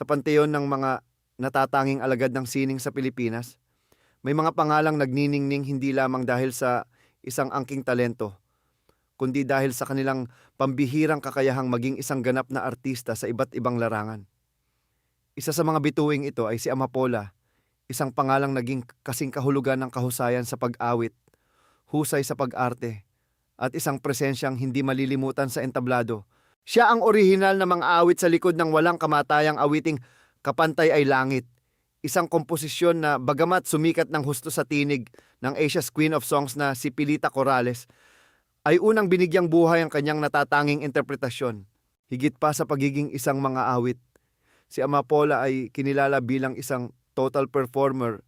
Sa panteon ng mga natatanging alagad ng sining sa Pilipinas, may mga pangalang nagniningning hindi lamang dahil sa isang angking talento, kundi dahil sa kanilang pambihirang kakayahang maging isang ganap na artista sa iba't ibang larangan. Isa sa mga bituing ito ay si Amapola, isang pangalang naging kasing kahulugan ng kahusayan sa pag-awit, husay sa pag-arte, at isang presensyang hindi malilimutan sa entablado. Siya ang orihinal na mga awit sa likod ng walang kamatayang awiting Kapantay ay Langit, isang komposisyon na bagamat sumikat ng husto sa tinig ng Asia's Queen of Songs na si Pilita Corrales, ay unang binigyang buhay ang kanyang natatanging interpretasyon. Higit pa sa pagiging isang mga awit, si Amapola ay kinilala bilang isang total performer,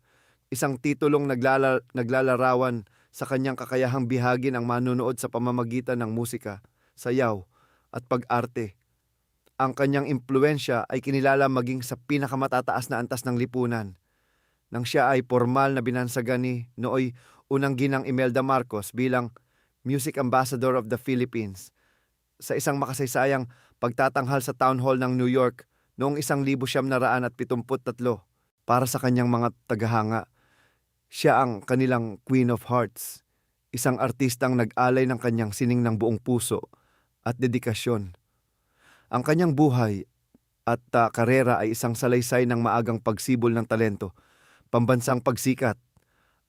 isang titulong naglalarawan sa kanyang kakayahang bihagin ang manunood sa pamamagitan ng musika, sayaw, at pag-arte. Ang kanyang impluensya ay kinilala maging sa pinakamatataas na antas ng lipunan. Nang siya ay formal na binansagan ni nooy unang ginang Imelda Marcos bilang Music Ambassador of the Philippines sa isang makasaysayang pagtatanghal sa Town Hall ng New York noong 1973 para sa kanyang mga tagahanga. Siya ang kanilang Queen of Hearts, isang artistang nag-alay ng kanyang sining ng buong puso at dedikasyon. Ang kanyang buhay at karera ay isang salaysay ng maagang pagsibol ng talento, pambansang pagsikat,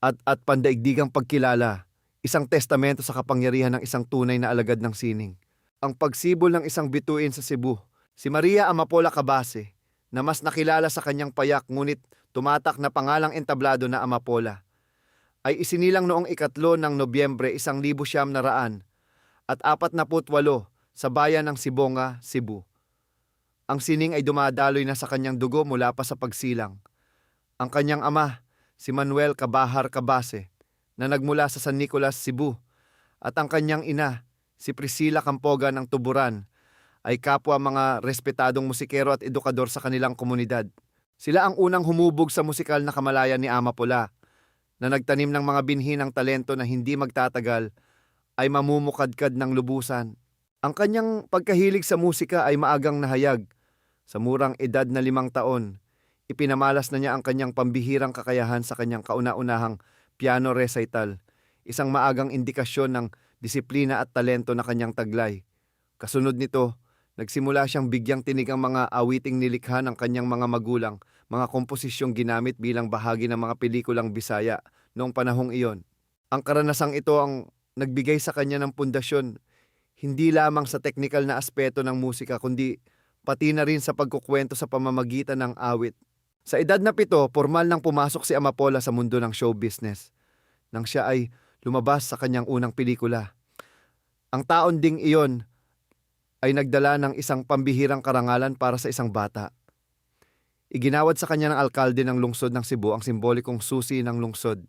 at pandaigdigang pagkilala, isang testamento sa kapangyarihan ng isang tunay na alagad ng sining. Ang pagsibol ng isang bituin sa Cebu, si Maria Amapola Cabase, na mas nakilala sa kanyang payak ngunit tumatak na pangalang entablado na Amapola, ay isinilang noong 3 ng Nobyembre 1948 sa bayan ng Sibonga, Cebu. Ang sining ay dumadaloy na sa kanyang dugo mula pa sa pagsilang. Ang kanyang ama, si Manuel Cabahar Cabase, na nagmula sa San Nicolas, Cebu, at ang kanyang ina, si Priscilla Campoga ng Tuburan, ay kapwa mga respetadong musikero at edukador sa kanilang komunidad. Sila ang unang humubog sa musikal na kamalayan ni Amapola, na nagtanim ng mga binhi ng talento na hindi magtatagal ay mamumukadkad ng lubusan. Ang kanyang pagkahilig sa musika ay maagang nahayag. Sa murang edad na 5 taon, ipinamalas na niya ang kanyang pambihirang kakayahan sa kanyang kauna-unahang piano recital, isang maagang indikasyon ng disiplina at talento na kanyang taglay. Kasunod nito, nagsimula siyang bigyang tinig ang mga awiting nilikha ng kanyang mga magulang, mga komposisyong ginamit bilang bahagi ng mga pelikulang Bisaya noong panahong iyon. Ang karanasang ito ang nagbigay sa kanya ng pundasyon, hindi lamang sa teknikal na aspeto ng musika, kundi pati na rin sa pagkukwento sa pamamagitan ng awit. Sa edad na 7, formal nang pumasok si Amapola sa mundo ng show business, nang siya ay lumabas sa kanyang unang pelikula. Ang taon ding iyon ay nagdala ng isang pambihirang karangalan para sa isang bata. Iginawad sa kanya ng alkalde ng lungsod ng Cebu ang simbolikong susi ng lungsod.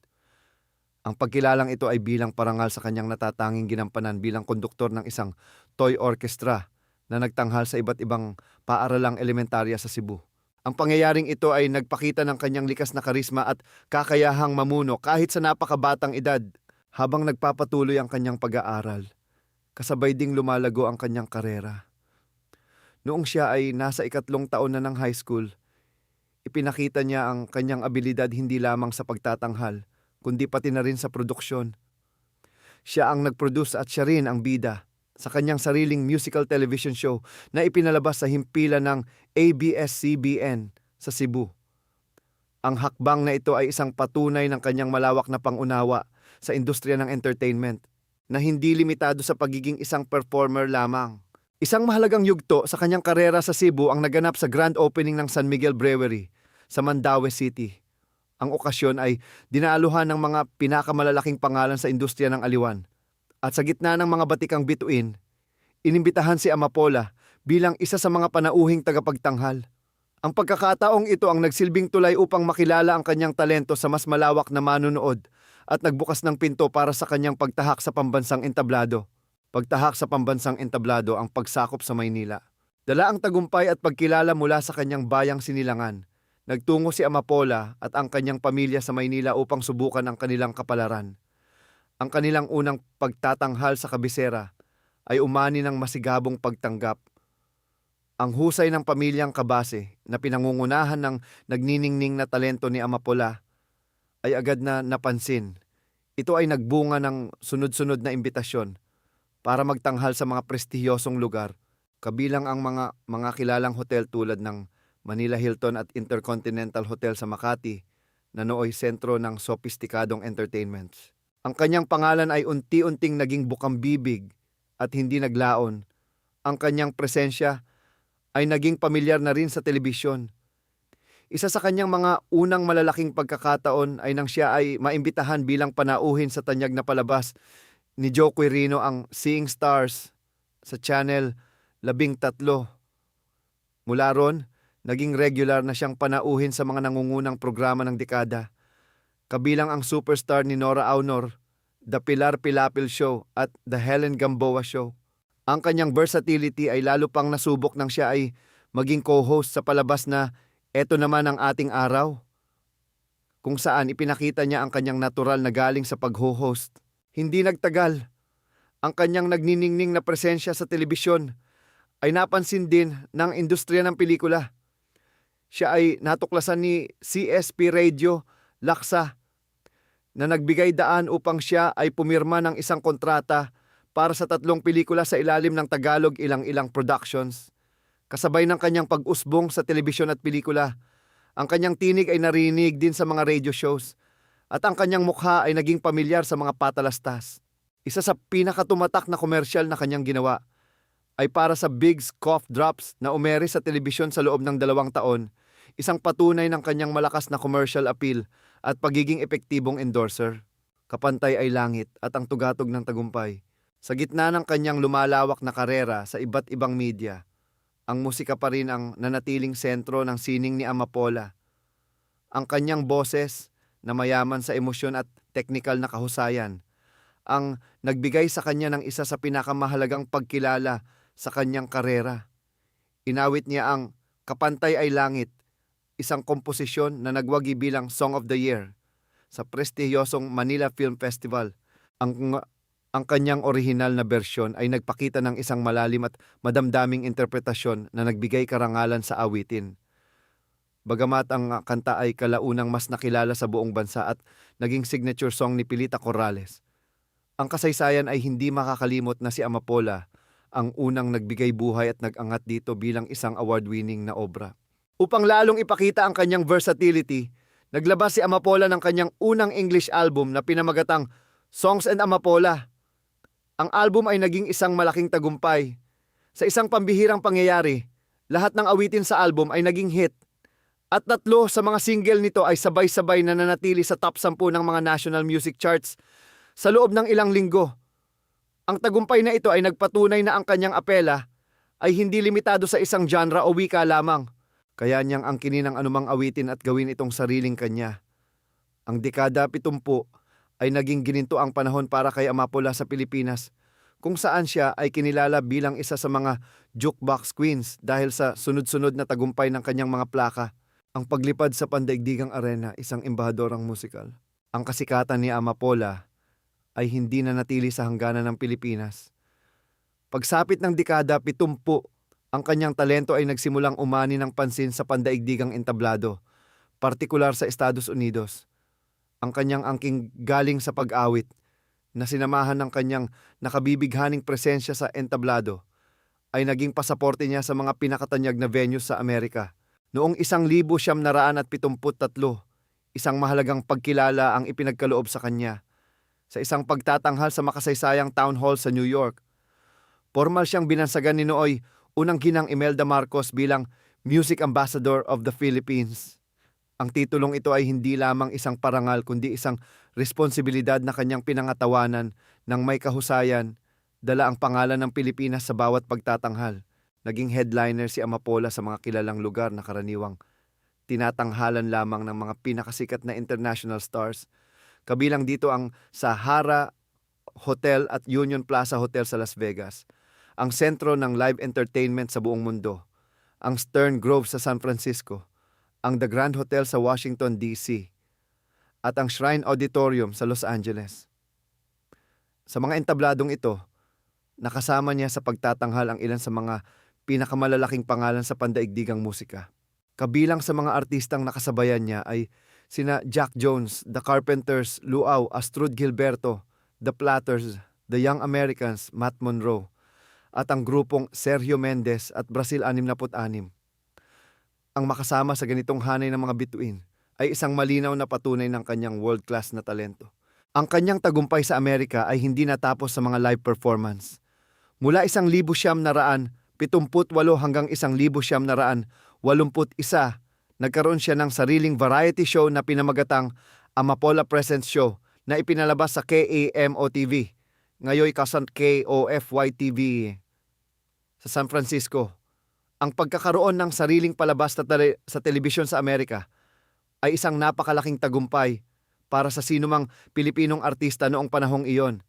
Ang pagkilalang ito ay bilang parangal sa kanyang natatanging ginampanan bilang konduktor ng isang toy orchestra na nagtanghal sa iba't ibang paaralang elementarya sa Cebu. Ang pangyayaring ito ay nagpakita ng kanyang likas na karisma at kakayahang mamuno kahit sa napakabatang edad. Habang nagpapatuloy ang kanyang pag-aaral, kasabay ding lumalago ang kanyang karera. Noong siya ay nasa 3 taon na ng high school, ipinakita niya ang kanyang abilidad hindi lamang sa pagtatanghal, kundi pati na rin sa produksyon. Siya ang nag-produce at siya rin ang bida sa kanyang sariling musical television show na ipinalabas sa himpilan ng ABS-CBN sa Cebu. Ang hakbang na ito ay isang patunay ng kanyang malawak na pangunawa sa industriya ng entertainment na hindi limitado sa pagiging isang performer lamang. Isang mahalagang yugto sa kanyang karera sa Cebu ang naganap sa grand opening ng San Miguel Brewery sa Mandaue City. Ang okasyon ay dinaluhan ng mga pinakamalalaking pangalan sa industriya ng aliwan. At sa gitna ng mga batikang bituin, inimbitahan si Amapola bilang isa sa mga panauhing tagapagtanghal. Ang pagkakataong ito ang nagsilbing tulay upang makilala ang kanyang talento sa mas malawak na manunood at nagbukas ng pinto para sa kanyang pagtahak sa pambansang entablado. Pagtahak sa pambansang entablado ang pagsakop sa Maynila. Dala ang tagumpay at pagkilala mula sa kanyang bayang Sinilangan. Nagtungo si Amapola at ang kanyang pamilya sa Maynila upang subukan ang kanilang kapalaran. Ang kanilang unang pagtatanghal sa kabisera ay umani ng masigabong pagtanggap. Ang husay ng pamilyang Cabase na pinangungunahan ng nagniningning na talento ni Amapola ay agad na napansin. Ito ay nagbunga ng sunod-sunod na imbitasyon para magtanghal sa mga prestihiyosong lugar, kabilang ang mga kilalang hotel tulad ng Manila Hilton at Intercontinental Hotel sa Makati na nooy sentro ng sopistikadong entertainments. Ang kanyang pangalan ay unti-unting naging bukambibig at hindi naglaon. Ang kanyang presensya ay naging pamilyar na rin sa telebisyon. Isa sa kanyang mga unang malalaking pagkakataon ay nang siya ay maimbitahan bilang panauhin sa tanyag na palabas ni Joe Quirino ang Seeing Stars sa Channel 13. Mula ron, naging regular na siyang panauhin sa mga nangungunang programa ng dekada, kabilang ang superstar ni Nora Aunor, The Pilar Pilapil Show at The Helen Gamboa Show. Ang kanyang versatility ay lalo pang nasubok nang siya ay maging co-host sa palabas na Eto Naman Ang Ating Araw, kung saan ipinakita niya ang kanyang natural na galing sa pag-host. Hindi nagtagal, ang kanyang nagniningning na presensya sa telebisyon ay napansin din ng industriya ng pelikula. Siya ay natuklasan ni CSP Radio Laksa na nagbigay daan upang siya ay pumirma ng isang kontrata para sa 3 pelikula sa ilalim ng Tagalog Ilang-Ilang Productions. Kasabay ng kanyang pag-usbong sa telebisyon at pelikula, ang kanyang tinig ay narinig din sa mga radio shows at ang kanyang mukha ay naging pamilyar sa mga patalastas. Isa sa pinakatumatak na komersyal na kanyang ginawa ay para sa Big's Cough Drops na umere sa telebisyon sa loob ng 2 taon, isang patunay ng kanyang malakas na commercial appeal at pagiging epektibong endorser. Kapantay ay langit at ang tugatog ng tagumpay. Sa gitna ng kanyang lumalawak na karera sa iba't ibang media, ang musika pa rin ang nanatiling sentro ng sining ni Amapola. Ang kanyang boses na mayaman sa emosyon at teknikal na kahusayan ang nagbigay sa kanya ng isa sa pinakamahalagang pagkilala sa kanyang karera. Inawit niya ang Kapantay ay Langit, isang komposisyon na nagwagi bilang Song of the Year sa prestihiyosong Manila Film Festival. Ang kanyang orihinal na bersyon ay nagpakita ng isang malalim at madamdaming interpretasyon na nagbigay karangalan sa awitin. Bagamat ang kanta ay kalaunang mas nakilala sa buong bansa at naging signature song ni Pilita Corrales, ang kasaysayan ay hindi makakalimot na si Amapola ang unang nagbigay buhay at nag-angat dito bilang isang award-winning na obra. Upang lalong ipakita ang kanyang versatility, naglabas si Amapola ng kanyang unang English album na pinamagatang Songs and Amapola. Ang album ay naging isang malaking tagumpay. Sa isang pambihirang pangyayari, lahat ng awitin sa album ay naging hit. At 3 sa mga single nito ay sabay-sabay na nanatili sa top 10 ng mga national music charts sa loob ng ilang linggo. Ang tagumpay na ito ay nagpatunay na ang kanyang apela ay hindi limitado sa isang genre o wika lamang. Kaya niyang angkinin ang anumang awitin at gawin itong sariling kanya. Ang dekada 70 ay naging gininto ang panahon para kay Amapola sa Pilipinas, kung saan siya ay kinilala bilang isa sa mga jukebox queens dahil sa sunod-sunod na tagumpay ng kanyang mga plaka. Ang paglipad sa pandaigdigang arena, isang embahadorang musikal. Ang kasikatan ni Amapola ay hindi na natili sa hangganan ng Pilipinas. Pagsapit ng dekada 70, ang kanyang talento ay nagsimulang umani ng pansin sa pandaigdigang entablado, partikular sa Estados Unidos. Ang kanyang angking galing sa pag-awit na sinamahan ng kanyang nakabibighaning presensya sa entablado ay naging pasaporte niya sa mga pinakatanyag na venues sa Amerika. Noong 1973, isang mahalagang pagkilala ang ipinagkaloob sa kanya sa isang pagtatanghal sa makasaysayang town hall sa New York. Formal siyang binansagan ni nooy unang ginang Imelda Marcos bilang Music Ambassador of the Philippines. Ang titulong ito ay hindi lamang isang parangal kundi isang responsibilidad na kanyang pinangatawanan ng may kahusayan, dala ang pangalan ng Pilipinas sa bawat pagtatanghal. Naging headliner si Amapola sa mga kilalang lugar na karaniwang tinatanghalan lamang ng mga pinakasikat na international stars. Kabilang dito ang Sahara Hotel at Union Plaza Hotel sa Las Vegas, ang sentro ng live entertainment sa buong mundo, ang Stern Grove sa San Francisco, ang The Grand Hotel sa Washington, D.C., at ang Shrine Auditorium sa Los Angeles. Sa mga entabladong ito, nakasama niya sa pagtatanghal ang ilan sa mga pinakamalalaking pangalan sa pandaigdigang musika. Kabilang sa mga artistang nakasabayan niya ay sina Jack Jones, The Carpenters, Luau, Astrud Gilberto, The Platters, The Young Americans, Matt Monroe, at ang grupong Sergio Mendes at Brazil 66. Ang makasama sa ganitong hanay ng mga bituin ay isang malinaw na patunay ng kanyang world-class na talento. Ang kanyang tagumpay sa Amerika ay hindi natapos sa mga live performance. Mula 1978 hanggang 1981, nagkaroon siya ng sariling variety show na pinamagatang Amapola Presents Show na ipinalabas sa KAMO-TV, ngayon kasant KOFY-TV sa San Francisco. Ang pagkakaroon ng sariling palabas sa telebisyon sa Amerika ay isang napakalaking tagumpay para sa sinumang Pilipinong artista noong panahong iyon.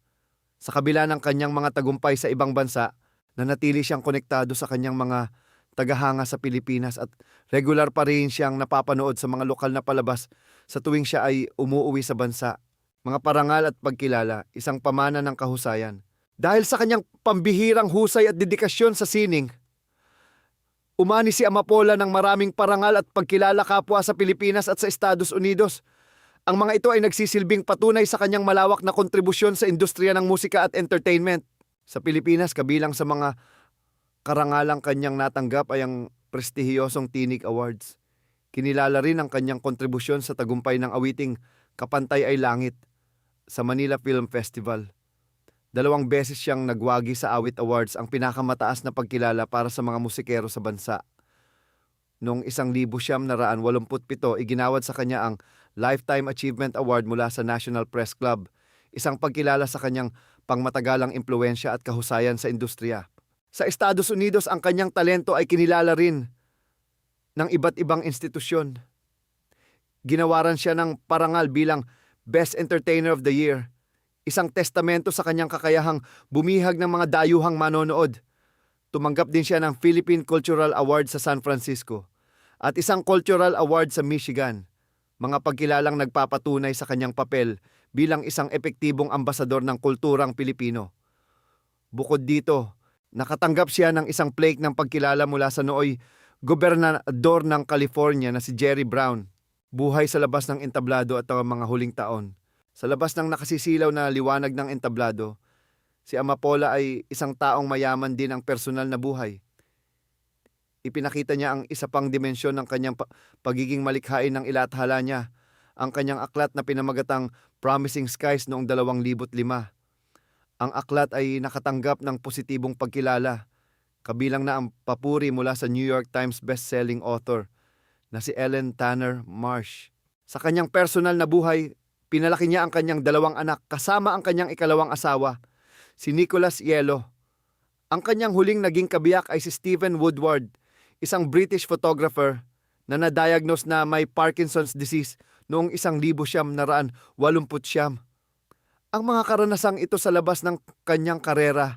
Sa kabila ng kanyang mga tagumpay sa ibang bansa, nanatili siyang konektado sa kanyang mga tagahanga sa Pilipinas at regular pa rin siyang napapanood sa mga lokal na palabas sa tuwing siya ay umuuwi sa bansa. Mga parangal at pagkilala, isang pamana ng kahusayan. Dahil sa kanyang pambihirang husay at dedikasyon sa sining, umani si Amapola ng maraming parangal at pagkilala kapwa sa Pilipinas at sa Estados Unidos. Ang mga ito ay nagsisilbing patunay sa kanyang malawak na kontribusyon sa industriya ng musika at entertainment. Sa Pilipinas, kabilang sa mga karangalang kanyang natanggap ay ang prestihiyosong Tinig Awards. Kinilala rin ang kanyang kontribusyon sa tagumpay ng awiting Kapantay ay Langit sa Manila Film Festival. 2 beses siyang nagwagi sa Awit Awards, ang pinakamataas na pagkilala para sa mga musikero sa bansa. Noong 1987, iginawad sa kanya ang Lifetime Achievement Award mula sa National Press Club, isang pagkilala sa kanyang pangmatagalang impluwensya at kahusayan sa industriya. Sa Estados Unidos, ang kanyang talento ay kinilala rin ng iba't ibang institusyon. Ginawaran siya ng parangal bilang Best Entertainer of the Year, isang testamento sa kanyang kakayahang bumihag ng mga dayuhang manonood. Tumanggap din siya ng Philippine Cultural Award sa San Francisco at isang Cultural Award sa Michigan, mga pagkilalang nagpapatunay sa kanyang papel bilang isang epektibong ambasador ng kulturang Pilipino. Bukod dito, nakatanggap siya ng isang plaque ng pagkilala mula sa nooy gobernador ng California na si Jerry Brown. Buhay sa labas ng entablado at ang mga huling taon. Sa labas ng nakasisilaw na liwanag ng entablado, si Amapola ay isang taong mayaman din ang personal na buhay. Ipinakita niya ang isa pang dimensyon ng kanyang pagiging malikhain ng ilathala niya, ang kanyang aklat na pinamagatang Promising Skies noong 2005. Ang aklat ay nakatanggap ng positibong pagkilala, kabilang na ang papuri mula sa New York Times best-selling author na si Ellen Tanner Marsh. Sa kanyang personal na buhay, pinalaki niya ang kanyang 2 anak kasama ang kanyang ikalawang asawa, si Nicholas Yelo. Ang kanyang huling naging kabiyak ay si Stephen Woodward, isang British photographer na na-diagnose na may Parkinson's disease noong 1989. Ang mga karanasang ito sa labas ng kanyang karera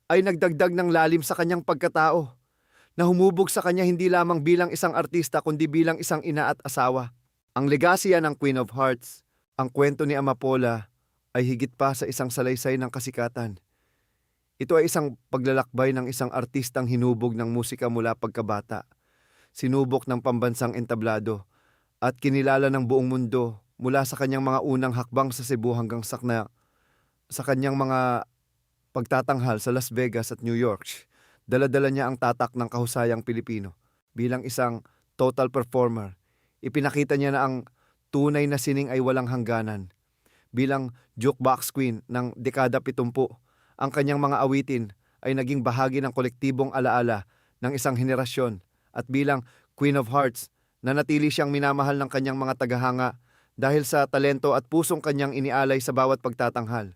ay nagdagdag ng lalim sa kanyang pagkatao, na humubog sa kanya hindi lamang bilang isang artista kundi bilang isang ina at asawa. Ang legasya ng Queen of Hearts, ang kwento ni Amapola, ay higit pa sa isang salaysay ng kasikatan. Ito ay isang paglalakbay ng isang artistang hinubog ng musika mula pagkabata, sinubok ng pambansang entablado, at kinilala ng buong mundo mula sa kanyang mga unang hakbang sa Cebu hanggang sa kanyang mga pagtatanghal sa Las Vegas at New York. Dala-dala niya ang tatak ng kahusayang Pilipino. Bilang isang total performer, ipinakita niya na ang tunay na sining ay walang hangganan. Bilang jukebox queen ng dekada 70, ang kanyang mga awitin ay naging bahagi ng kolektibong alaala ng isang henerasyon, at bilang Queen of Hearts, nanatili siyang minamahal ng kanyang mga tagahanga dahil sa talento at pusong kanyang inialay sa bawat pagtatanghal.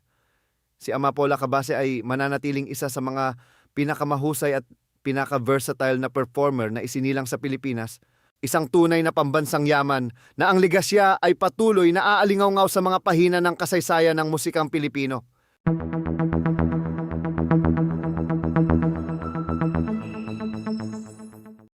Si Amapola Cabase ay mananatiling isa sa mga pinakamahusay at pinaka-versatile na performer na isinilang sa Pilipinas, isang tunay na pambansang yaman na ang legasya ay patuloy na aalingaw-ngaw sa mga pahina ng kasaysayan ng musikang Pilipino.